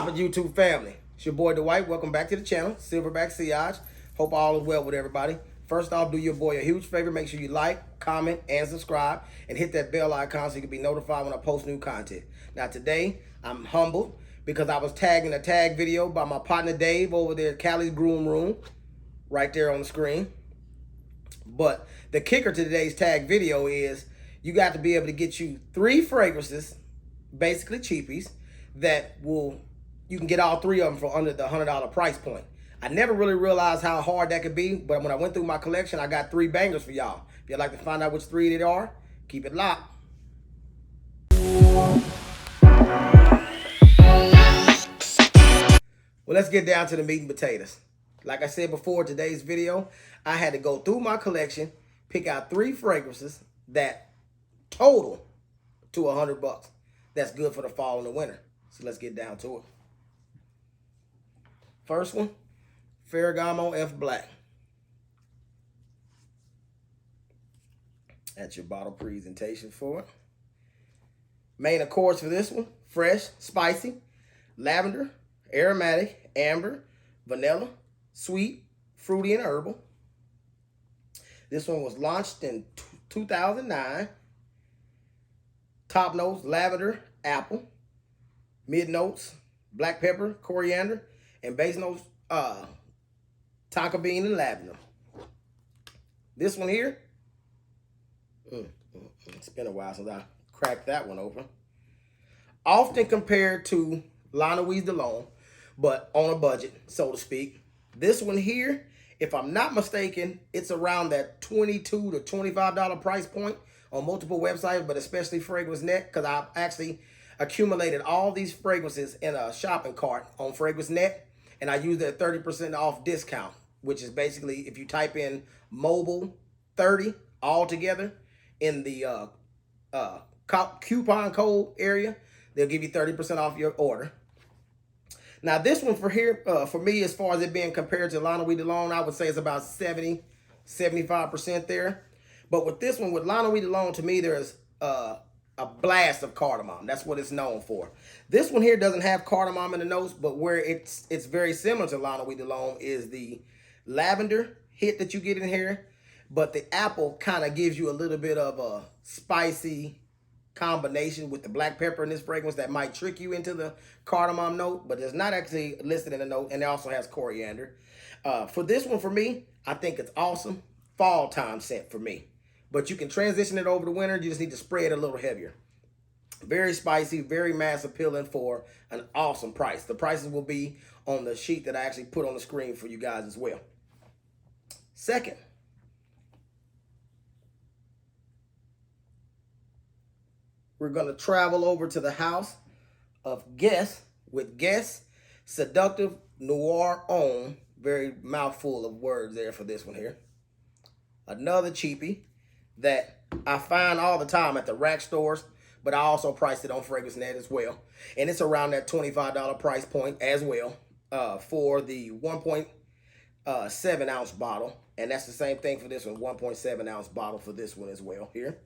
poppin' YouTube family? It's your boy Dwight. Welcome back to the channel, Silverback Sillage. Hope all is well with everybody. First off, do your boy a huge favor. Make sure you like, comment, and subscribe, and hit that bell icon so you can be notified when I post new content. Now today, I'm humbled because I was tagged in a tag video by my partner Dave over there at Cali's Groom Room, right there on the screen. But the kicker to today's tag video is you got to be able to get you 3 fragrances, basically cheapies, that you can get all 3 of them for under the $100 price point. I never really realized how hard that could be, but when I went through my collection, I got 3 bangers for y'all. If you'd like to find out which 3 they are, keep it locked. Well, let's get down to the meat and potatoes. Like I said before, today's video, I had to go through my collection, pick out 3 fragrances that total to $100. That's good for the fall and the winter. So let's get down to it. First one, Ferragamo F Black. That's your bottle presentation for it. Main accords for this one, fresh, spicy, lavender, aromatic, amber, vanilla, sweet, fruity, and herbal. This one was launched in 2009. Top notes, lavender, apple. Mid notes, black pepper, coriander, and base notes, tonka bean and lavender. This one here, it's been a while since I cracked that one open. Often compared to La Nuit de L'Homme, but on a budget, so to speak. This one here, if I'm not mistaken, it's around that $22 to $25 price point on multiple websites, but especially FragranceNet, because I've actually accumulated all these fragrances in a shopping cart on FragranceNet, and I used their 30% off discount, which is basically if you type in mobile 30 all together in the coupon code area, they'll give you 30% off your order. Now this one for here, for me, as far as it being compared to La Nuit de L'Homme, I would say it's about 75% there. But with this one, with La Nuit de L'Homme, to me, there's a blast of cardamom. That's what it's known for. This one here doesn't have cardamom in the notes, but where it's very similar to La Nuit de L'Homme is the lavender hit that you get in here, but the apple kind of gives you a little bit of a spicy combination with the black pepper in this fragrance that might trick you into the cardamom note, but it's not actually listed in the note, and it also has coriander. For this one, for me, I think it's awesome. Fall time scent for me. But you can transition it over to winter. You just need to spray it a little heavier. Very spicy, very mass appealing for an awesome price. The prices will be on the sheet that I actually put on the screen for you guys as well. Second, we're going to travel over to the house of Guess with Guess Seductive Noir Homme. Very mouthful of words there for this one here. Another cheapie that I find all the time at the rack stores, but I also priced it on FragranceNet as well. And it's around that $25 price point as well for the 1.7 ounce bottle. And that's the same thing for this one, 1.7 ounce bottle for this one as well here.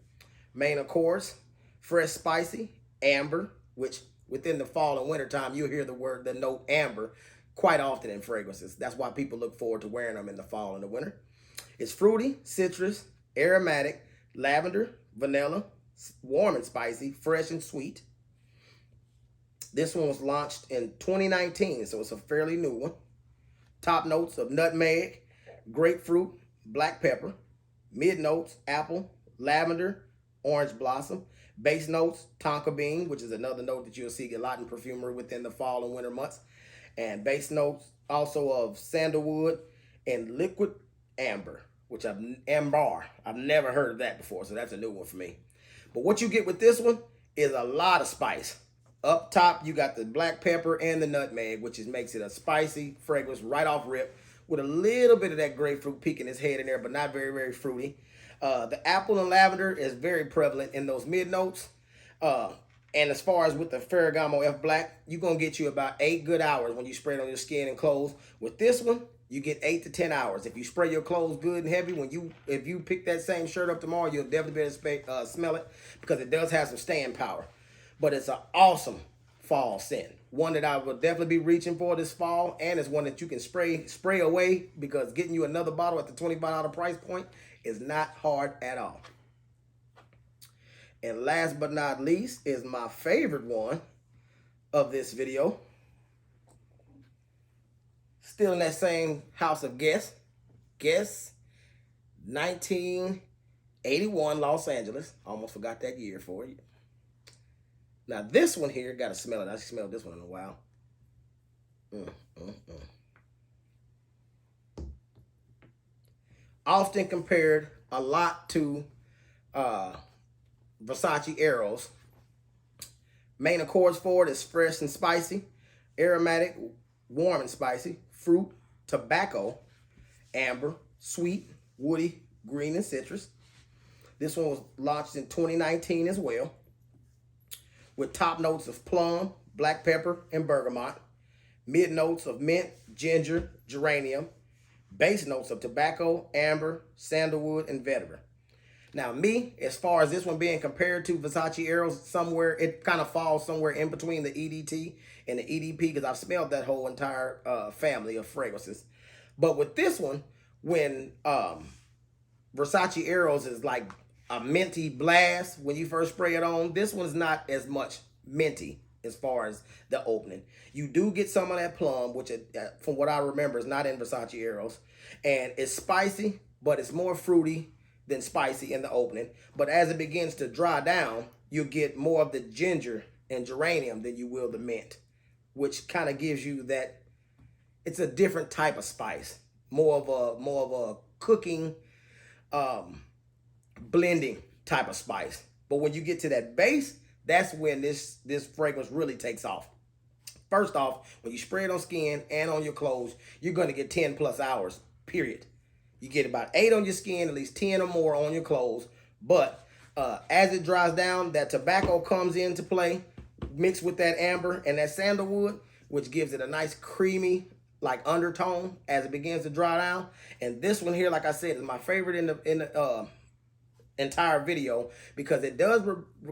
Main accords, fresh, spicy, amber, which within the fall and winter time, you'll hear the note amber quite often in fragrances. That's why people look forward to wearing them in the fall and the winter. It's fruity, citrus, aromatic, lavender, vanilla, warm and spicy, fresh and sweet. This one was launched in 2019, so it's a fairly new one. Top notes of nutmeg, grapefruit, black pepper. Mid notes, apple, lavender, orange blossom. Base notes, tonka bean, which is another note that you'll see a lot in perfumery within the fall and winter months. And base notes also of sandalwood and liquid amber, which I've never heard of that before, so that's a new one for me. But what you get with this one is a lot of spice. Up top, you got the black pepper and the nutmeg, which makes it a spicy fragrance right off rip with a little bit of that grapefruit peeking its head in there, but not very, very fruity. The apple and lavender is very prevalent in those mid notes. And as far as with the Ferragamo F Black, you're going to get you about 8 good hours when you spray it on your skin and clothes. With this one, you get 8 to 10 hours. If you spray your clothes good and heavy, if you pick that same shirt up tomorrow, you'll definitely be able to smell it because it does have some staying power. But it's an awesome fall scent. One that I will definitely be reaching for this fall, and it's one that you can spray away, because getting you another bottle at the $25 price point is not hard at all. And last but not least is my favorite one of this video. Still in that same house of Guess. Guess 1981 Los Angeles. Almost forgot that year for you. Now this one here, gotta smell it. I haven't smelled this one in a while. Often compared a lot to Versace Eros. Main accords for it is fresh and spicy, aromatic, warm and spicy, fruit, tobacco, amber, sweet, woody, green, and citrus. This one was launched in 2019 as well, with top notes of plum, black pepper, and bergamot, mid notes of mint, ginger, geranium, base notes of tobacco, amber, sandalwood, and vetiver. Now me, as far as this one being compared to Versace Eros, somewhere, it kind of falls somewhere in between the EDT and the EDP, because I've smelled that whole entire family of fragrances. But with this one, when Versace Eros is like a minty blast when you first spray it on, this one's not as much minty as far as the opening. You do get some of that plum, which from what I remember is not in Versace Eros, and it's spicy, but it's more fruity than spicy in the opening. But as it begins to dry down, you get more of the ginger and geranium than you will the mint, which kind of gives you that it's a different type of spice, more of a cooking, blending type of spice. But when you get to that base, that's when this fragrance really takes off. First off, when you spray it on skin and on your clothes, you're going to get 10 plus hours, period. You get about 8 on your skin, at least 10 or more on your clothes. But as it dries down, that tobacco comes into play, mixed with that amber and that sandalwood, which gives it a nice creamy like undertone as it begins to dry down. And this one here, like I said, is my favorite in the entire video, because it does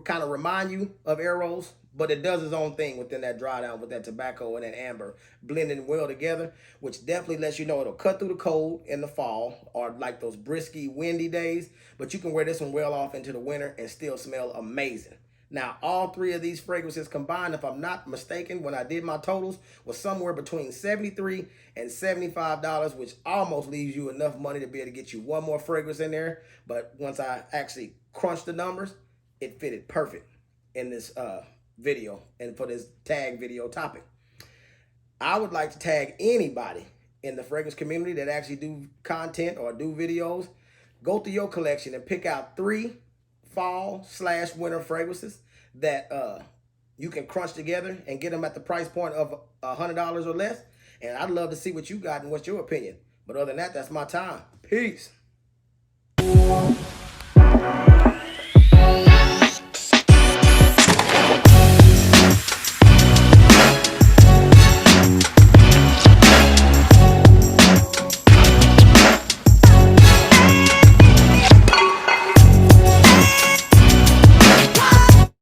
kind of remind you of Eros, but it does its own thing within that dry down with that tobacco and that amber blending well together, which definitely lets you know it'll cut through the cold in the fall or like those brisky, windy days. But you can wear this one well off into the winter and still smell amazing. Now, all three of these fragrances combined, if I'm not mistaken, when I did my totals, was somewhere between $73 and $75, which almost leaves you enough money to be able to get you one more fragrance in there. But once I actually crunched the numbers, it fitted perfect in this video and for this tag video topic. I would like to tag anybody in the fragrance community that actually do content or do videos. Go through your collection and pick out 3 fall/winter fragrances that you can crunch together and get them at the price point of $100 or less. And I'd love to see what you got and what's your opinion. But other than that, that's my time. Peace.